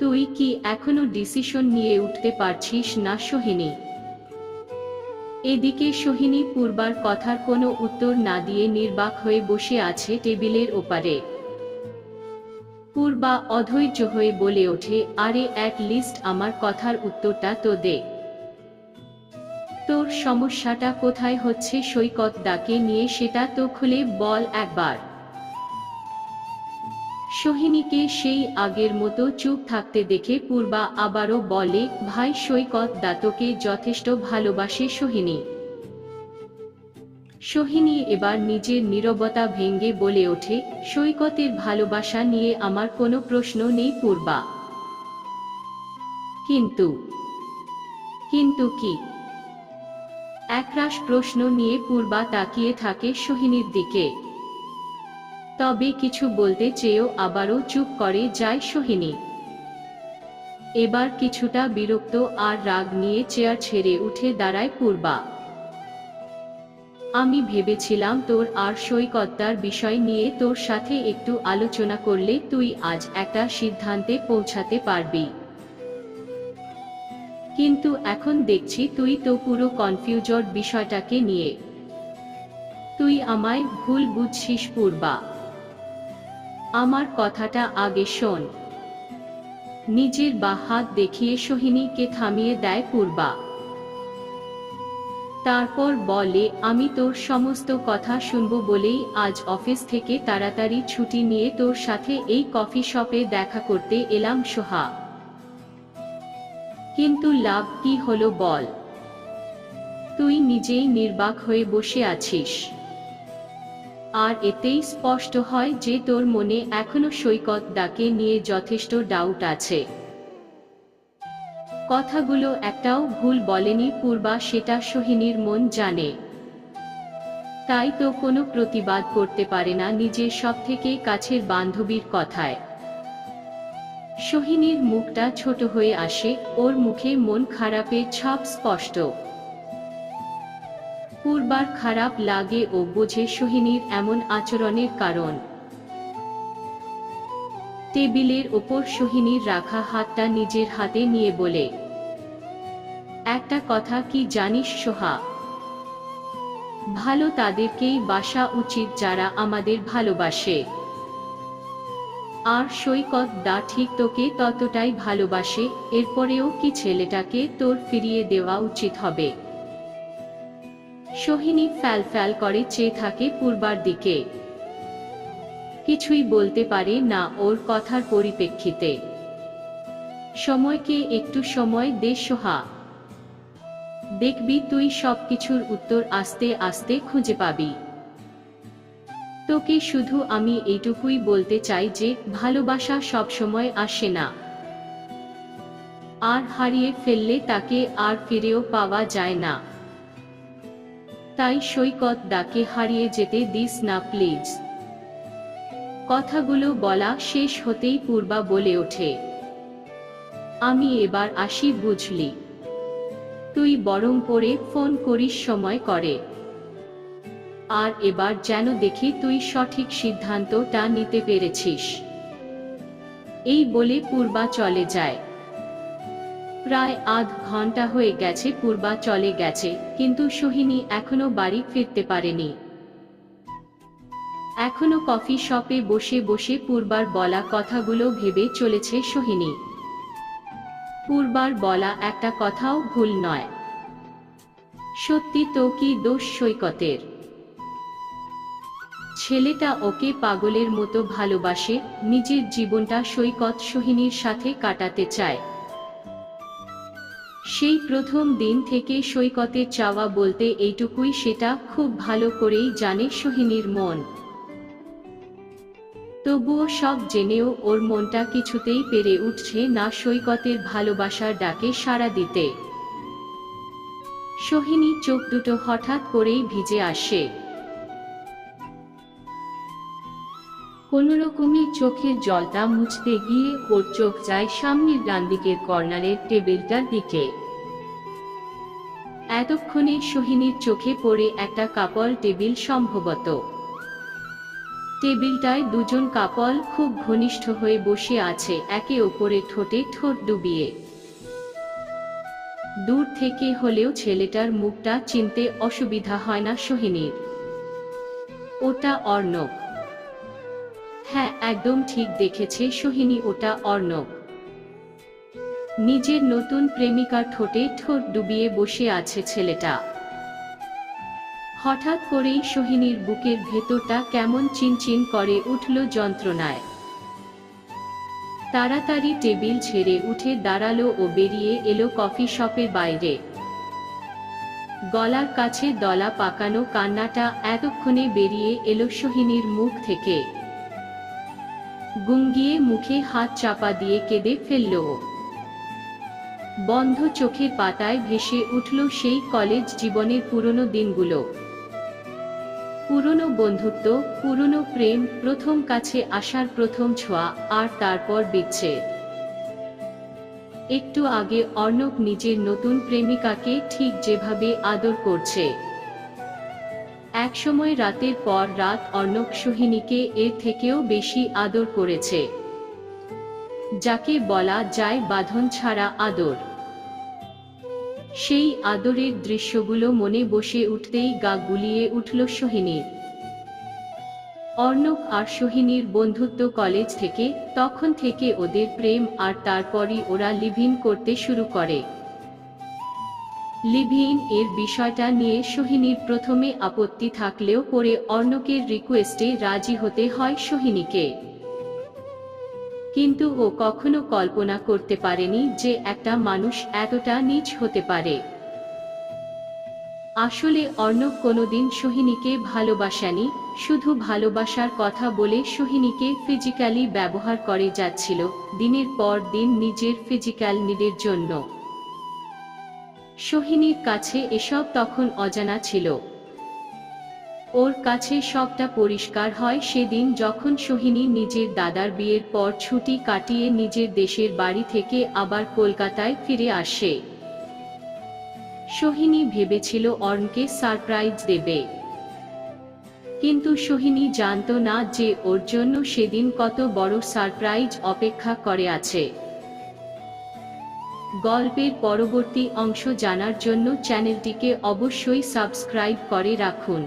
তুই কি এখনো ডিসিশন নিয়ে উঠতে পারছিস না সোহিনী? এদিকে সোহিনী পূর্বার কথার কোনো উত্তর না দিয়ে নির্বাক হয়ে বসে আছে টেবিলের ওপারে। পূর্বা অধৈর্য হয়ে বলে ওঠে, আরে অ্যাট লিস্ট আমার কথার উত্তরটা তো দে। তোর সমস্যাটা কোথায় হচ্ছে সৈকত দাকে নিয়ে, সেটা তো খুলে বল একবার। সোহিনীকে সেই আগের মতো চুপ থাকতে দেখে পূর্বা আবারও বলে, ভাই সৈকত দা তোকে যথেষ্ট ভালোবাসে সোহিনী। সোহিনী এবার নিজের নীরবতা ভেঙে বলে ওঠে, সৈকতের ভালোবাসা নিয়ে আমার কোনো প্রশ্ন নেই পূর্বা। কিন্তু কিন্তু কি? একরাশ প্রশ্ন নিয়ে পূর্বা তাকিয়ে থাকে সোহিনীর দিকে। তবে কিছু বলতে চেয়েও আবারও চুপ করে যায় সোহিনী। এবার কিছুটা বিরক্ত আর রাগ নিয়ে চেয়ার ছেড়ে উঠে দাঁড়ায় পূর্বা। আমি ভেবেছিলাম তোর আর সৈকতদার বিষয় নিয়ে তোর সাথে একটু আলোচনা করলে তুই আজ একটা সিদ্ধান্তে পৌঁছাতে পারবি, কিন্তু এখন দেখছি তুই তো পুরো কনফিউজড বিষয়টাকে নিয়ে। তুই আমায় ভুল বুঝছিস পূর্বা। আমার কথাটা আগে শোন। নিজের বা হাত দেখিয়ে সোহিনীকে থামিয়ে দেয় পূর্বা। তারপর বলে, আমি তোর সমস্ত কথা শুনবো বলেই আজ অফিস থেকে তাড়াতাড়ি ছুটি নিয়ে তোর সাথে এই কফি শপে দেখা করতে এলাম সোহা। কিন্তু লাভ কি হলো বল? তুই নিজেই নির্বাক হয়ে বসে আছিস। আর এতেই স্পষ্ট হয় যে তোর মনে এখনো সৈকত দাকে নিয়ে যথেষ্ট ডাউট আছে। কথাগুলো একটাও ভুল বলেনি পূর্বা, সেটা সোহিনীর মন জানে। তাই তো কোনো প্রতিবাদ করতে পারে না নিজের সবথেকে কাছের বান্ধবীর কথায়। সোহিনীর মুখটা ছোট হয়ে আসে, ওর মুখে মন খারাপের ছাপ স্পষ্ট। পূর্বার খারাপ লাগে ও বোঝে সোহিনীর এমন আচরণের কারণ। টেবিলের ওপর সোহিনীর রাখা হাতটা নিজের হাতে নিয়ে বলে, একটা কথা কি জানিস সোহা? ভালো তাদেরকেই বাসা উচিত যারা আমাদের ভালোবাসে। আর সৈকত দা ঠিক তোকে ততটাই ভালোবাসে, এরপরেও কি ছেলেটাকে তোর ফিরিয়ে দেওয়া উচিত হবে? সোহিনী ফ্যাল ফ্যাল করে চেয়ে থাকে পূর্বার দিকে। কিছুই বলতে পারে না ওর কথার পরিপ্রেক্ষিতে। সময়কে একটু সময় দে সোহা। দেখবি তুই সবকিছুর উত্তর আস্তে আস্তে খুঁজে পাবি। তোকে শুধু আমি এইটুকুই বলতে চাই যে ভালোবাসা সবসময় আসে না, আর হারিয়ে ফেললে তাকে আর ফিরেও পাওয়া যায় না। তাই সৈকত দাকে হারিয়ে যেতে দিস না প্লিজ। কথাগুলো বলা শেষ হতেই পূর্বা বলে ওঠে, আমি এবার আসি বুঝলি। তুই বরং পরে ফোন করিস সময় করে। আর এবার যেন দেখি তুই সঠিক সিদ্ধান্তটা নিতে পেরেছিস। এই বলে পূর্বা চলে যায়। প্রায় আধ ঘন্টা হয়ে গেছে পূর্বা চলে গেছে, কিন্তু সোহিনী এখনো বাড়ি ফিরতে পারেনি। এখনো কফি শপে বসে বসে পূর্বার বলা কথাগুলো ভেবে চলেছে সোহিনী। পূর্বার বলা একটা কথাও ভুল নয়। সত্যি তো কি দোষ সৈকতের? ছেলেটা ওকে পাগলের মতো ভালোবাসে, নিজের জীবনটা সৈকত সোহিনীর সাথে কাটাতে চায়। সেই প্রথম দিন থেকে সৈকতের চাওয়া বলতে এইটুকুই, সেটা খুব ভালো করেই জানে সোহিনীর মন। তবুও সব জেনেও ওর মনটা কিছুতেই পেরে উঠছে না সৈকতের ভালোবাসার ডাকে সাড়া দিতে। সোহিনী চোখ দুটো হঠাৎ করেই ভিজে আসে। কোনোরকমে চোখের জলটা মুছতে গিয়ে ওর চোখ যায় সামনের ডান দিকের কর্নারের টেবিলটার দিকে। এতক্ষণে সোহিনীর চোখে পড়ে একটা কাপড় টেবিল, সম্ভবত টেবিলটায় দুজন কাপল খুব ঘনিষ্ঠ হয়ে বসে আছে, একে অপরের ঠোঁটে ঠোঁট ডুবিয়ে। দূর থেকে হলেও ছেলেটার মুখটা চিনতে অসুবিধা হয় না সোহিনীর। ওটা অর্ণব। হ্যাঁ, একদম ঠিক দেখেছে সোহিনী, ওটা অর্ণব। নিজের নতুন প্রেমিকার ঠোঁটে ঠোঁট ডুবিয়ে বসে আছে ছেলেটা। হঠাৎ করেই সোহিনীর বুকের ভেতরটা কেমন চিনচিন করে উঠল যন্ত্রণায়। তাড়াতাড়ি টেবিল ছেড়ে উঠে দাঁড়ালো ও বেরিয়ে এলো কফি শপের বাইরে। গলার কাছে দলা পাকানো কান্নাটা এতক্ষণে বেরিয়ে এলো সোহিনীর মুখ থেকে। গুঙ্গিয়ে মুখে হাত চাপা দিয়ে কেঁদে ফেলল ও। বন্ধ চোখের পাতায় ভেসে উঠল সেই কলেজ জীবনের পুরনো দিনগুলো। পুরনো বন্ধুত্ব, পুরনো প্রেম, প্রথম কাছে আসার প্রথম ছোঁয়া, আর তারপর বিচ্ছেদ। একটু আগে অর্ণব নিজের নতুন প্রেমিকাকে ঠিক যেভাবে আদর করছে, একসময় রাতের পর রাত অর্ণব সোহিনীকে এর থেকেও বেশি আদর করেছে, যাকে বলা যায় বাঁধন ছাড়া আদর। সেই আদরের দৃশ্যগুলো মনে বসে উঠতেই গা গুলিয়ে উঠল সোহিনীর। অর্ণব আর সোহিনীর বন্ধুত্ব কলেজ থেকে, তখন থেকে ওদের প্রেম, আর তারপরই ওরা লিভ ইন করতে শুরু করে। লিভ ইন এর বিষয়টা নিয়ে সোহিনীর প্রথমে আপত্তি থাকলেও পরে অর্ণবের রিকোয়েস্টে রাজি হতে হয় সোহিনীকে। কিন্তু ও কখনো কল্পনা করতে পারেনি যে একটা মানুষ এতটা নীচ হতে পারে। আসলে অর্ণব কোনোদিন সোহিনীকে ভালোবাসেনি, শুধু ভালোবাসার কথা বলে সোহিনীকে ফিজিক্যালি ব্যবহার করে যাচ্ছিল, দিনের পর দিন নিজের ফিজিক্যাল নিডের জন্য। সোহিনীর কাছে এসব তখন অজানা ছিল। ওর কাছে সবটা পরিষ্কার হয় সেদিন যখন সোহিনী নিজের দাদার বিয়ের পর ছুটি কাটিয়ে নিজের দেশের বাড়ি থেকে আবার কলকাতায় ফিরে আসে। সোহিনী ভেবেছিল অর্ণকে সারপ্রাইজ দেবে, কিন্তু সোহিনী জানতো না যে ওর জন্য সেদিন কত বড় সারপ্রাইজ অপেক্ষা করে আছে। গল্পের পরবর্তী অংশ জানার জন্য চ্যানেলটিকে অবশ্যই সাবস্ক্রাইব করে রাখুন।